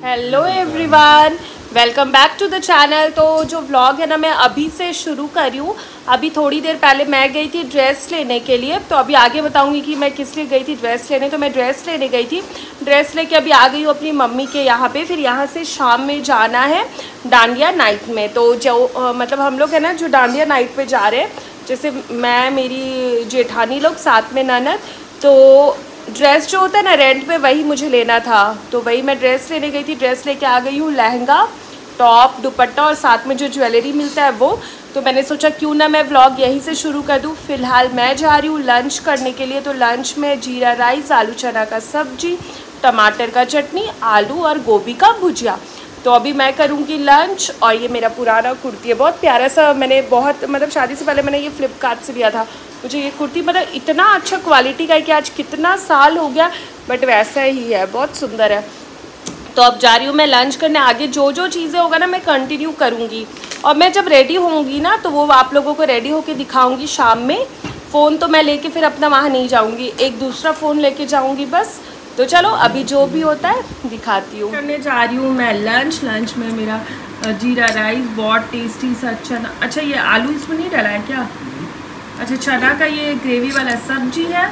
Hello everyone, welcome back to the channel. तो जो vlog है ना मैं अभी से शुरू कर रही हूँ। अभी थोड़ी देर पहले मैं गई थी ड्रेस लेने के लिए, तो अभी आगे बताऊँगी कि मैं किस लिए गई थी ड्रेस लेने। तो मैं ड्रेस लेने गई थी, ड्रेस लेके अभी आ गई हूँ अपनी मम्मी के यहाँ पे। फिर यहाँ से शाम में जाना है डांडिया नाइट में। तो जो मतलब हम लोग है ना जो डांडिया नाइट पे जा रहे हैं, जैसे मैं मेरी जेठानी लोग साथ में ननद। तो ड्रेस जो होता है ना रेंट पे, वही मुझे लेना था, तो वही मैं ड्रेस लेने गई थी। ड्रेस लेके आ गई हूँ, लहंगा, टॉप, दुपट्टा और साथ में जो ज्वेलरी मिलता है वो। तो मैंने सोचा क्यों ना मैं व्लॉग यहीं से शुरू कर दूँ। फ़िलहाल मैं जा रही हूँ लंच करने के लिए। तो लंच में जीरा राइस, आलू चना का सब्जी, टमाटर का चटनी, आलू और गोभी का भुजिया। तो अभी मैं करूँगी लंच। और ये मेरा पुराना कुर्ती है, बहुत प्यारा सा। मैंने बहुत मतलब शादी से पहले मैंने ये फ्लिपकार्ट से लिया था। मुझे ये कुर्ती मतलब इतना अच्छा क्वालिटी का है कि आज कितना साल हो गया बट वैसा ही है, बहुत सुंदर है। तो अब जा रही हूँ मैं लंच करने। आगे जो जो चीज़ें होगा ना मैं कंटिन्यू करूँगी। और मैं जब रेडी होंगी ना तो वो आप लोगों को रेडी होके दिखाऊँगी शाम में। फ़ोन तो मैं लेके फिर अपना वहाँ नहीं जाऊँगी, एक दूसरा फ़ोन लेके जाऊँगी बस। तो चलो अभी जो भी होता है दिखाती हूँ। करने जा रही हूँ मैं लंच। लंच में मेरा जीरा राइस, बहुत टेस्टी सा चना। अच्छा ये आलू इसमें नहीं डाला है क्या? अच्छा, चना का ये ग्रेवी वाला सब्जी है।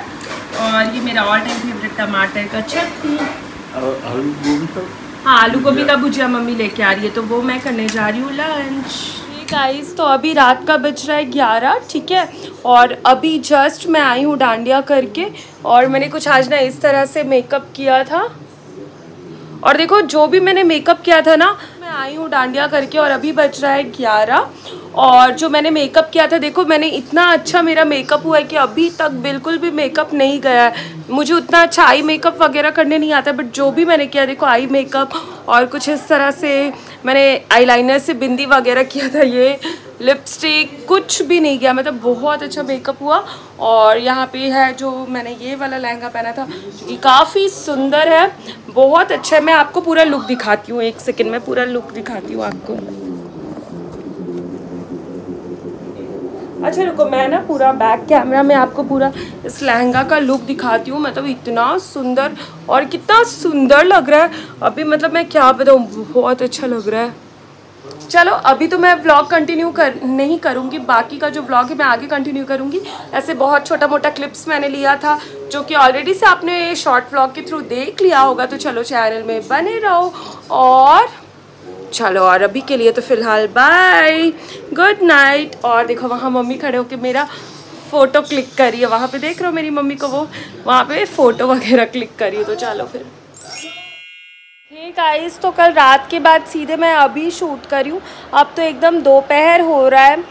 और ये मेरा ऑल टाइम फेवरेट टमाटर का चटनी। आलू गोभी का, हाँ आलू गोभी का भुजिया मम्मी लेके आ रही है, तो वो मैं करने जा रही हूँ लंच। गाइस तो अभी रात का बज रहा है 11, ठीक है। और अभी जस्ट मैं आई हूँ डांडिया करके। और मैंने कुछ आज ना इस तरह से मेकअप किया था। और देखो जो भी मैंने मेकअप किया था ना, मैं आई हूँ डांडिया करके और अभी बज रहा है 11। और जो मैंने मेकअप किया था, देखो मैंने इतना अच्छा मेरा मेकअप हुआ है कि अभी तक बिल्कुल भी मेकअप नहीं गया है। मुझे उतना अच्छा आई मेकअप वगैरह करने नहीं आता, बट जो भी मैंने किया देखो आई मेकअप और कुछ इस तरह से मैंने आईलाइनर से बिंदी वगैरह किया था, ये लिपस्टिक कुछ भी नहीं किया, मतलब बहुत अच्छा मेकअप हुआ। और यहाँ पे है जो मैंने ये वाला लहंगा पहना था, ये काफ़ी सुंदर है, बहुत अच्छा है। मैं आपको पूरा लुक दिखाती हूँ, एक सेकंड में पूरा लुक दिखाती हूँ आपको। अच्छा रुको, मैं ना पूरा बैक कैमरा में आपको पूरा इस लहंगा का लुक दिखाती हूँ। मतलब इतना सुंदर और कितना सुंदर लग रहा है अभी, मतलब मैं क्या बताऊँ, बहुत अच्छा लग रहा है। चलो अभी तो मैं व्लॉग कंटिन्यू नहीं करूँगी, बाकी का जो व्लॉग है मैं आगे कंटिन्यू करूँगी। ऐसे बहुत छोटा मोटा क्लिप्स मैंने लिया था जो कि ऑलरेडी से आपने शॉर्ट व्लॉग के थ्रू देख लिया होगा। तो चलो चैनल में बने रहो। और चलो और अभी के लिए तो फ़िलहाल बाय, गुड नाइट। और देखो वहाँ मम्मी खड़े होके मेरा फ़ोटो क्लिक करी है, वहाँ पे देख रहे हो मेरी मम्मी को, वो वहाँ पे फ़ोटो वगैरह क्लिक करी है। तो चलो फिर हे गाइस, तो कल रात के बाद सीधे मैं अभी शूट करी हूँ। अब तो एकदम दोपहर हो रहा है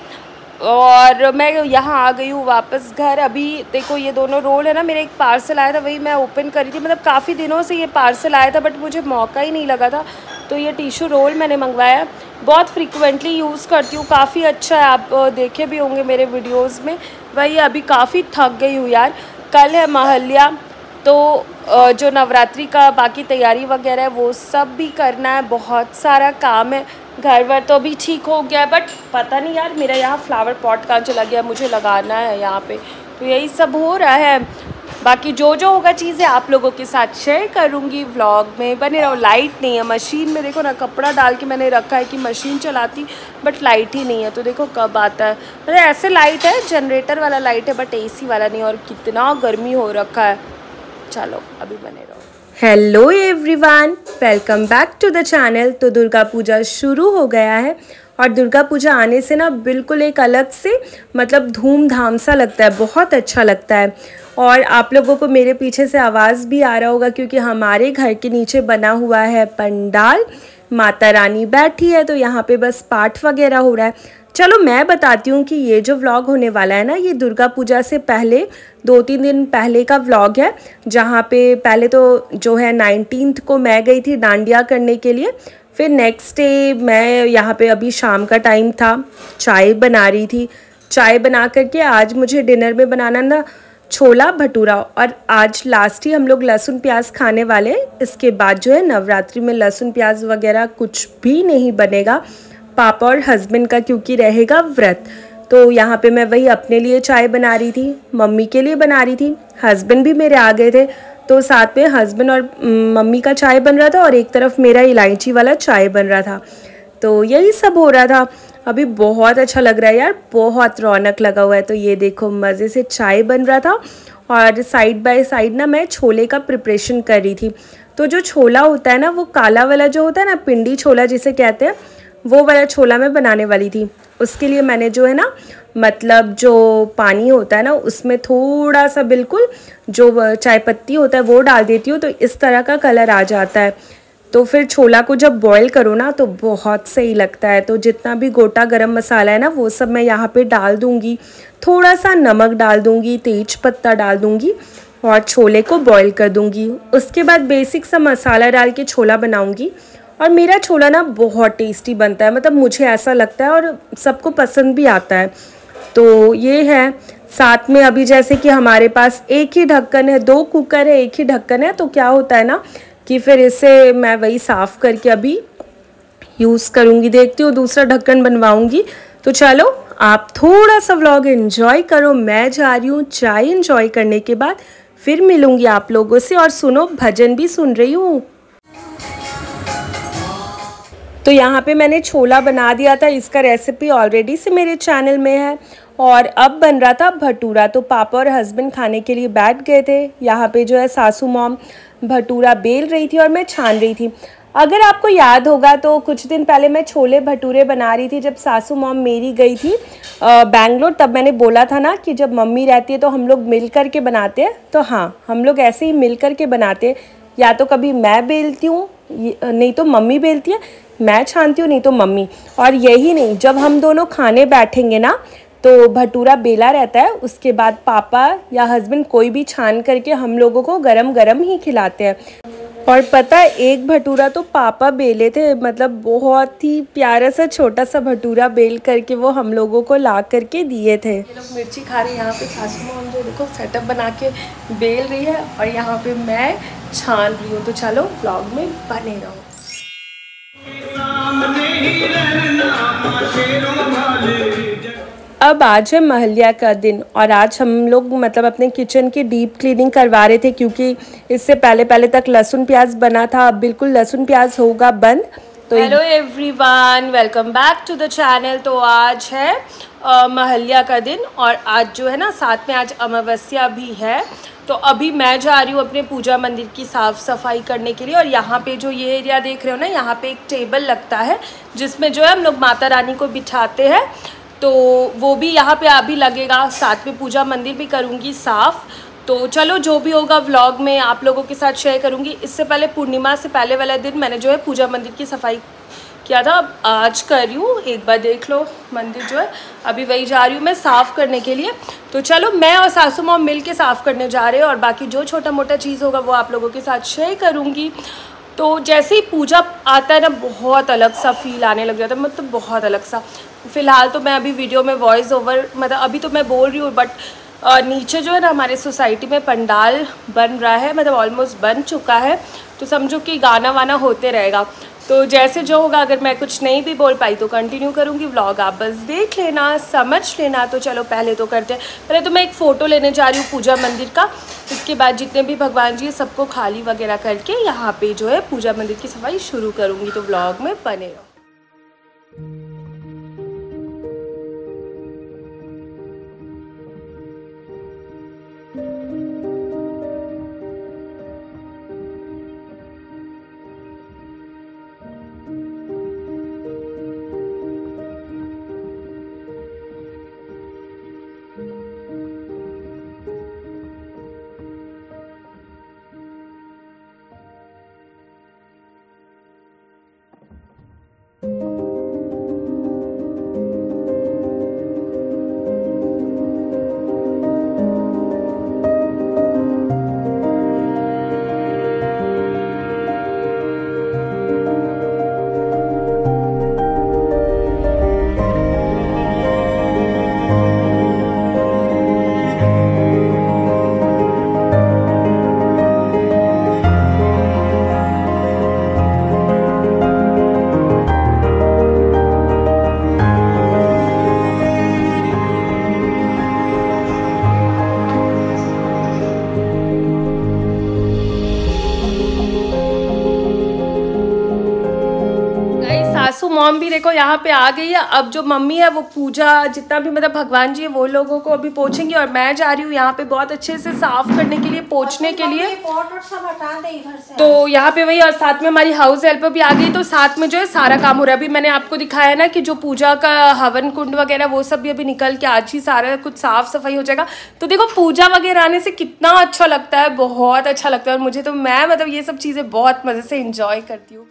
और मैं यहाँ आ गई हूँ वापस घर। अभी देखो ये दोनों रोल है ना, मेरे एक पार्सल आया था, वही मैं ओपन करी थी। मतलब काफ़ी दिनों से ये पार्सल आया था बट मुझे मौका ही नहीं लगा था। तो ये टिश्यू रोल मैंने मंगवाया, बहुत फ्रीक्वेंटली यूज़ करती हूँ, काफ़ी अच्छा है, आप देखे भी होंगे मेरे वीडियोज़ में। वही अभी काफ़ी थक गई हूँ यार। कल है महल्या, तो जो नवरात्रि का बाकी तैयारी वगैरह है वो सब भी करना है, बहुत सारा काम है। घर वर तो अभी ठीक हो गया बट पता नहीं यार मेरा यहाँ फ्लावर पॉट कहाँ चला गया, मुझे लगाना है यहाँ पे। तो यही सब हो रहा है। बाकी जो जो होगा चीज़ें आप लोगों के साथ शेयर करूँगी, व्लॉग में बने रहो। लाइट नहीं है मशीन में, देखो ना कपड़ा डाल के मैंने रखा है कि मशीन चलाती, बट लाइट ही नहीं है। तो देखो कब आता है, मतलब ऐसे लाइट है जनरेटर वाला लाइट है बट एसी वाला नहीं। और कितना गर्मी हो रखा है। चलो अभी बने रहो। Hello everyone, welcome back to the channel. तो दुर्गा पूजा शुरू हो गया है और दुर्गा पूजा आने से ना बिल्कुल एक अलग से मतलब धूमधाम सा लगता है, बहुत अच्छा लगता है। और आप लोगों को मेरे पीछे से आवाज़ भी आ रहा होगा क्योंकि हमारे घर के नीचे बना हुआ है पंडाल, माता रानी बैठी है, तो यहाँ पे बस पाठ वगैरह हो रहा है। चलो मैं बताती हूँ कि ये जो व्लॉग होने वाला है ना, ये दुर्गा पूजा से पहले 2-3 दिन पहले का व्लॉग है। जहाँ पे पहले तो जो है 19 को मैं गई थी डांडिया करने के लिए। फिर नेक्स्ट डे मैं यहाँ पे, अभी शाम का टाइम था, चाय बना रही थी। चाय बना करके आज मुझे डिनर में बनाना ना छोला भटूरा। और आज लास्ट ही हम लोग लहसुन प्याज खाने वाले। इसके बाद जो है नवरात्रि में लहसुन प्याज वगैरह कुछ भी नहीं बनेगा, पापा और हस्बैंड का क्योंकि रहेगा व्रत। तो यहाँ पे मैं वही अपने लिए चाय बना रही थी, मम्मी के लिए बना रही थी, हस्बैंड भी मेरे आ गए थे। तो साथ में हस्बैंड और मम्मी का चाय बन रहा था और एक तरफ मेरा इलायची वाला चाय बन रहा था। तो यही सब हो रहा था। अभी बहुत अच्छा लग रहा है यार, बहुत रौनक लगा हुआ है। तो ये देखो मज़े से चाय बन रहा था और साइड बाय साइड ना मैं छोले का प्रिपरेशन कर रही थी। तो जो छोला होता है ना, वो काला वाला जो होता है ना, पिंडी छोला जिसे कहते हैं, वो वाला छोला मैं बनाने वाली थी। उसके लिए मैंने जो है ना, मतलब जो पानी होता है ना, उसमें थोड़ा सा बिल्कुल जो चाय पत्ती होता है वो डाल देती हूँ, तो इस तरह का कलर आ जाता है। तो फिर छोला को जब बॉईल करो ना तो बहुत सही लगता है। तो जितना भी गोटा गरम मसाला है ना, वो सब मैं यहाँ पे डाल दूँगी। थोड़ा सा नमक डाल दूँगी, तेज पत्ता डाल दूँगी और छोले को बॉईल कर दूँगी। उसके बाद बेसिक सा मसाला डाल के छोला बनाऊँगी। और मेरा छोला ना बहुत टेस्टी बनता है, मतलब मुझे ऐसा लगता है, और सबको पसंद भी आता है। तो ये है। साथ में अभी जैसे कि हमारे पास एक ही ढक्कन है, 2 कुकर है, एक ही ढक्कन है, तो क्या होता है ना कि फिर इसे मैं वही साफ़ करके अभी यूज़ करूँगी। देखती हूँ दूसरा ढक्कन बनवाऊँगी। तो चलो आप थोड़ा सा व्लॉग एंजॉय करो, मैं जा रही हूँ चाय एंजॉय करने के बाद फिर मिलूँगी आप लोगों से। और सुनो, भजन भी सुन रही हूँ। तो यहाँ पे मैंने छोला बना दिया था, इसका रेसिपी ऑलरेडी से मेरे चैनल में है। और अब बन रहा था भटूरा। तो पापा और हस्बैंड खाने के लिए बैठ गए थे। यहाँ पे जो है सासू मॉम भटूरा बेल रही थी और मैं छान रही थी। अगर आपको याद होगा तो कुछ दिन पहले मैं छोले भटूरे बना रही थी, जब सासू मॉम मेरी गई थी बैंगलोर। तब मैंने बोला था ना कि जब मम्मी रहती है तो हम लोग मिल कर के बनाते हैं। तो हाँ, हम लोग ऐसे ही मिल कर के बनाते हैं। या तो कभी मैं बेलती हूँ, नहीं तो मम्मी बेलती है, मैं छानती हूँ नहीं तो मम्मी। और यही नहीं, जब हम दोनों खाने बैठेंगे ना तो भटूरा बेला रहता है, उसके बाद पापा या हस्बैंड कोई भी छान करके हम लोगों को गरम गरम ही खिलाते हैं। और पता है, एक भटूरा तो पापा बेले थे, मतलब बहुत ही प्यारा सा छोटा सा भटूरा बेल करके वो हम लोगों को ला करके दिए थे। ये लोग मिर्ची खा रहे हैं। यहाँ पे सासू माँ जो देखो सेटअप बना के बेल रही है और यहाँ पे मैं छान रही हूँ। तो चलो व्लॉग में बने रहो। अब आज है महलिया का दिन और आज हम लोग मतलब अपने किचन की डीप क्लीनिंग करवा रहे थे, क्योंकि इससे पहले पहले तक लहसुन प्याज बना था, अब बिल्कुल लहसुन प्याज होगा बंद। तो hello everyone, welcome back to the channel. तो आज है महलिया का दिन और आज जो है ना, साथ में आज अमावस्या भी है। तो अभी मैं जा रही हूँ अपने पूजा मंदिर की साफ़ सफाई करने के लिए। और यहाँ पे जो ये एरिया देख रहे हो ना, यहाँ पे एक टेबल लगता है जिसमें जो है हम लोग माता रानी को बिठाते हैं। तो वो भी यहाँ पे अभी लगेगा, साथ में पूजा मंदिर भी करूँगी साफ़। तो चलो जो भी होगा व्लॉग में आप लोगों के साथ शेयर करूँगी। इससे पहले पूर्णिमा से पहले वाला दिन मैंने जो है पूजा मंदिर की सफाई किया था, अब आज कर रही हूँ। एक बार देख लो, मंदिर जो है अभी वही जा रही हूँ मैं साफ़ करने के लिए। तो चलो मैं और सासू माँ मिल के साफ़ करने जा रहे हैं और बाकी जो छोटा मोटा चीज़ होगा वो आप लोगों के साथ शेयर करूँगी। तो जैसे ही पूजा आता है ना, बहुत अलग सा फील आने लग जाता है, मतलब बहुत अलग सा। फ़िलहाल तो मैं अभी वीडियो में वॉइस ओवर, मतलब अभी तो मैं बोल रही हूँ, बट नीचे जो है ना हमारे सोसाइटी में पंडाल बन रहा है, मतलब ऑलमोस्ट बन चुका है। तो समझो कि गाना वाना होते रहेगा। तो जैसे जो होगा, अगर मैं कुछ नहीं भी बोल पाई तो कंटिन्यू करूँगी व्लॉग, आप बस देख लेना, समझ लेना। तो चलो पहले तो करते हैं। पहले तो मैं एक फ़ोटो लेने जा रही हूँ पूजा मंदिर का। इसके बाद जितने भी भगवान जी सबको खाली वगैरह करके यहाँ पे जो है पूजा मंदिर की सफाई शुरू करूँगी। तो व्लॉग में बने रहो। मॉम भी देखो यहाँ पे आ गई है। अब जो मम्मी है वो पूजा जितना भी मतलब भगवान जी है वो लोगों को अभी पोछेंगी और मैं जा रही हूँ यहाँ पे बहुत अच्छे से साफ करने के लिए, पोछने के लिए। तो यहाँ पे वही, और साथ में हमारी हाउस हेल्पर भी आ गई, तो साथ में जो है सारा काम हो रहा है। अभी मैंने आपको दिखाया ना कि जो पूजा का हवन कुंड वगैरह वो सब भी अभी निकल के आज ही सारा कुछ साफ सफाई हो जाएगा। तो देखो पूजा वगैरह आने से कितना अच्छा लगता है, बहुत अच्छा लगता है। और मुझे तो मैं मतलब ये सब चीज़ें बहुत मज़े से इंजॉय करती हूँ।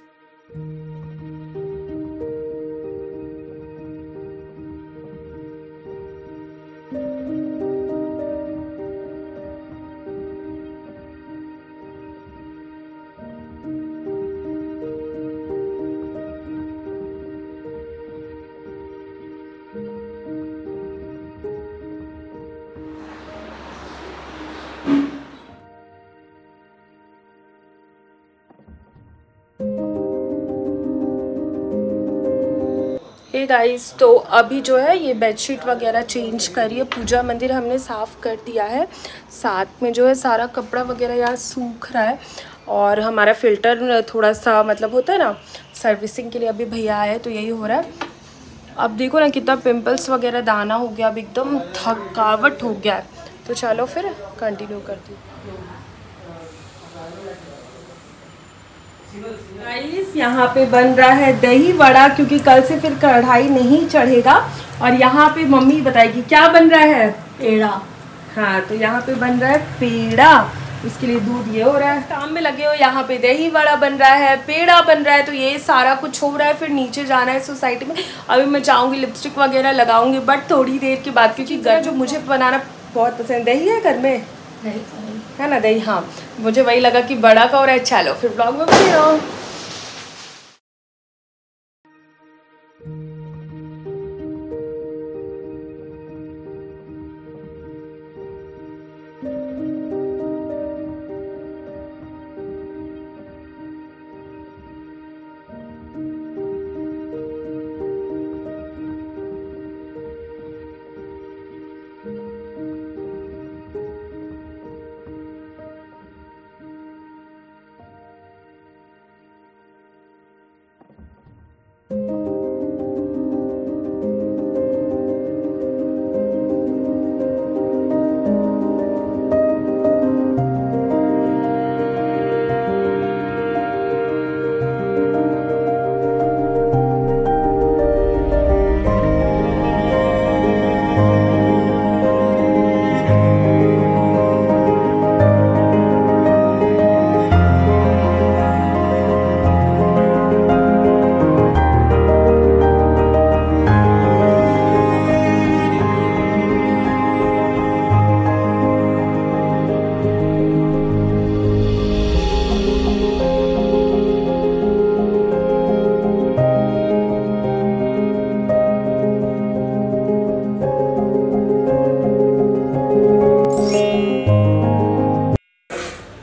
हे गाइस, तो अभी जो है ये बेडशीट वगैरह चेंज करिए, पूजा मंदिर हमने साफ़ कर दिया है। साथ में जो है सारा कपड़ा वगैरह यहाँ सूख रहा है और हमारा फ़िल्टर थोड़ा सा मतलब होता है ना सर्विसिंग के लिए, अभी भैया आए तो यही हो रहा है। अब देखो ना कितना पिंपल्स वगैरह दाना हो गया, अब एकदम थकावट हो गया है। तो चलो फिर कंटिन्यू करती हूँ। गाइस यहाँ पे बन रहा है दही वड़ा, क्योंकि कल से फिर कढ़ाई नहीं चढ़ेगा। और यहाँ पे मम्मी बताएगी क्या बन रहा है, पेड़ा। हाँ, तो यहाँ पे बन रहा है पेड़ा, उसके लिए दूध ये हो रहा है। काम में लगे हो, यहाँ पे दही वड़ा बन रहा है, पेड़ा बन रहा है, तो ये सारा कुछ हो रहा है। फिर नीचे जाना है सोसाइटी में। अभी मैं जाऊँगी, लिपस्टिक वगैरह लगाऊंगी, बट थोड़ी देर के बाद, क्योंकि घर जो मुझे बनाना बहुत पसंद। दही है घर में, है ना दही। हाँ, मुझे वही लगा कि बड़ा का हो रहा है। चलो फिर ब्लॉग में बने रहो।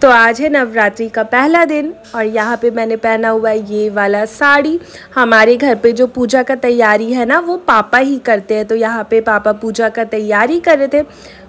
तो आज है नवरात्रि का पहला दिन और यहाँ पे मैंने पहना हुआ है ये वाला साड़ी। हमारे घर पे जो पूजा का तैयारी है ना वो पापा ही करते हैं, तो यहाँ पे पापा पूजा का तैयारी कर रहे थे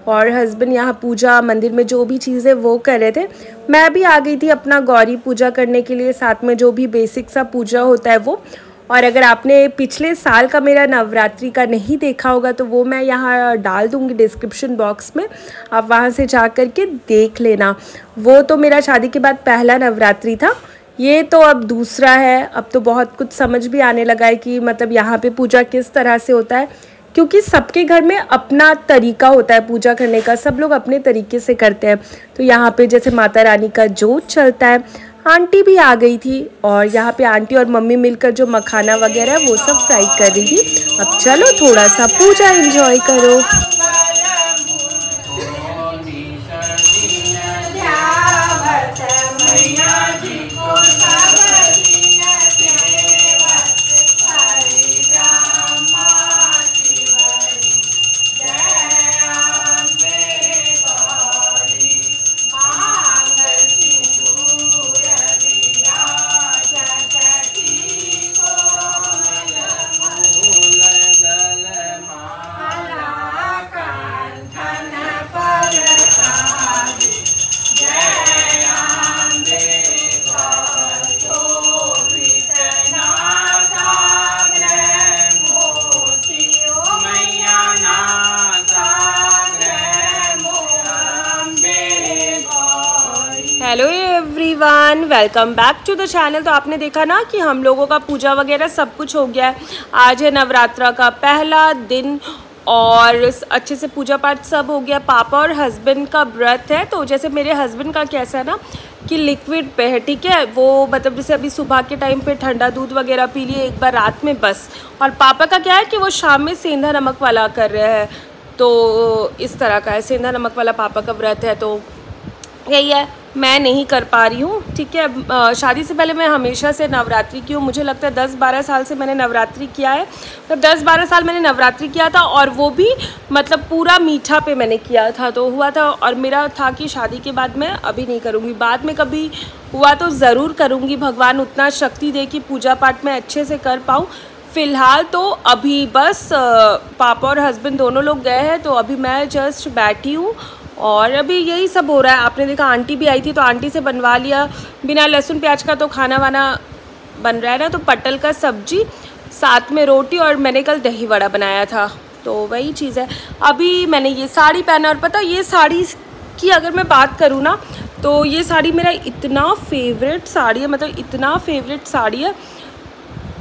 और हस्बैंड यहाँ पूजा मंदिर में जो भी चीज़ें वो कर रहे थे। मैं भी आ गई थी अपना गौरी पूजा करने के लिए, साथ में जो भी बेसिक सा पूजा होता है वो। और अगर आपने पिछले साल का मेरा नवरात्रि का नहीं देखा होगा तो वो मैं यहाँ डाल दूँगी डिस्क्रिप्शन बॉक्स में, आप वहाँ से जा कर के देख लेना। वो तो मेरा शादी के बाद पहला नवरात्रि था, ये तो अब दूसरा है। अब तो बहुत कुछ समझ भी आने लगा है कि मतलब यहाँ पे पूजा किस तरह से होता है, क्योंकि सबके घर में अपना तरीका होता है पूजा करने का, सब लोग अपने तरीके से करते हैं। तो यहाँ पे जैसे माता रानी का जोत चलता है। आंटी भी आ गई थी और यहाँ पे आंटी और मम्मी मिलकर जो मखाना वगैरह है वो सब फ्राई कर रही थी। अब चलो थोड़ा सा पूजा एंजॉय करो। Hello everyone, welcome back to the channel. तो आपने देखा ना कि हम लोगों का पूजा वगैरह सब कुछ हो गया है। आज है नवरात्रा का पहला दिन और अच्छे से पूजा पाठ सब हो गया। पापा और हस्बैंड का व्रत है। तो जैसे मेरे हस्बैंड का कैसा है ना कि लिक्विड पे है, ठीक है, वो मतलब जैसे अभी सुबह के टाइम पे ठंडा दूध वगैरह पी लिए एक बार रात में बस। और पापा का क्या है कि वो शाम में सेंधा नमक वाला कर रहे हैं। तो इस तरह का है, सेंधा नमक वाला पापा का व्रत है। तो यही है, मैं नहीं कर पा रही हूँ, ठीक है। शादी से पहले मैं हमेशा से नवरात्रि की हूँ। मुझे लगता है 10-12 साल से मैंने नवरात्रि किया है। तो 10-12 साल मैंने नवरात्रि किया था और वो भी मतलब पूरा मीठा पे मैंने किया था। तो हुआ था और मेरा था कि शादी के बाद मैं अभी नहीं करूँगी, बाद में कभी हुआ तो ज़रूर करूँगी। भगवान उतना शक्ति दे कि पूजा पाठ मैं अच्छे से कर पाऊँ। फ़िलहाल तो अभी बस पापा और हस्बैंड दोनों लोग गए हैं, तो अभी मैं जस्ट बैठी हूँ और अभी यही सब हो रहा है। आपने देखा आंटी भी आई थी, तो आंटी से बनवा लिया बिना लहसुन प्याज का तो खाना वाना बन रहा है ना। तो पटल का सब्जी, साथ में रोटी, और मैंने कल दही वड़ा बनाया था, तो वही चीज़ है। अभी मैंने ये साड़ी पहना और पता ये साड़ी की अगर मैं बात करूँ ना तो ये साड़ी मेरा इतना फेवरेट साड़ी है, मतलब इतना फेवरेट साड़ी है।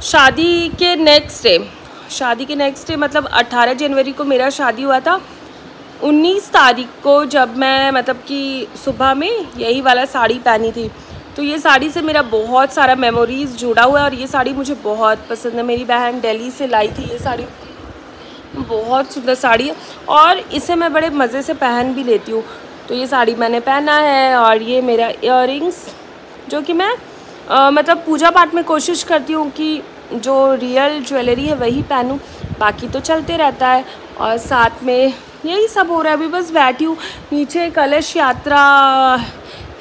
शादी के नेक्स्ट डे मतलब 18 जनवरी को मेरा शादी हुआ था। 19 तारीख को जब मैं मतलब कि सुबह में यही वाला साड़ी पहनी थी। तो ये साड़ी से मेरा बहुत सारा मेमोरीज़ जुड़ा हुआ है और ये साड़ी मुझे बहुत पसंद है। मेरी बहन दिल्ली से लाई थी ये साड़ी, बहुत सुंदर साड़ी है और इसे मैं बड़े मज़े से पहन भी लेती हूँ। तो ये साड़ी मैंने पहना है और ये मेरा इयररिंग्स, जो कि मैं मतलब पूजा पाठ में कोशिश करती हूँ कि जो रियल ज्वेलरी है वही पहनूँ, बाकी तो चलते रहता है। और साथ में यही सब हो रहा है। अभी बस बैठी हूँ, नीचे कलश यात्रा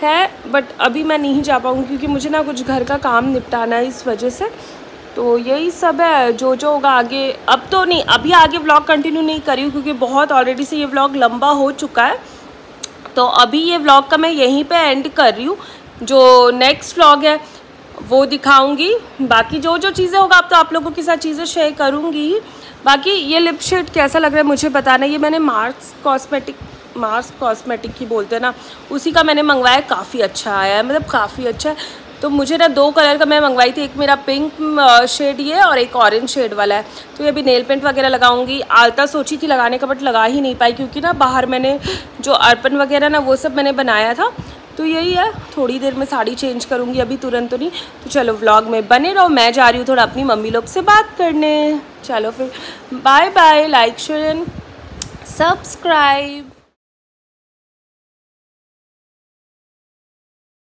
है बट अभी मैं नहीं जा पाऊँगी क्योंकि मुझे ना कुछ घर का काम निपटाना है इस वजह से। तो यही सब है, जो होगा आगे। अब तो नहीं, अभी आगे व्लॉग कंटिन्यू नहीं करी हूँ क्योंकि बहुत ऑलरेडी से ये व्लॉग लंबा हो चुका है। तो अभी ये व्लॉग का मैं यहीं पे एंड कर रही हूँ। जो नेक्स्ट व्लॉग है वो दिखाऊंगी, बाकी जो चीज़ें होगा अब तो आप लोगों के साथ चीज़ें शेयर करूँगी। बाकी ये लिप शेड कैसा लग रहा है मुझे बताना। ये मैंने मार्स कॉस्मेटिक की बोलते हैं ना, उसी का मैंने मंगवाया। काफ़ी अच्छा आया है, मतलब काफ़ी अच्छा है। तो मुझे ना 2 कलर का मैं मंगवाई थी, एक मेरा पिंक शेड ये और एक ऑरेंज शेड वाला है। तो ये अभी नेल पेंट वगैरह लगाऊंगी। आलता सोची थी लगाने का बट लगा ही नहीं पाई क्योंकि ना बाहर मैंने जो अर्पण वगैरह ना वो सब मैंने बनाया था। तो यही है, थोड़ी देर में साड़ी चेंज करूँगी, अभी तुरंत तो नहीं। तो चलो व्लॉग में बने रहो, मैं जा रही हूँ थोड़ा अपनी मम्मी लोग से बात करने। चलो फिर bye bye, like share and subscribe.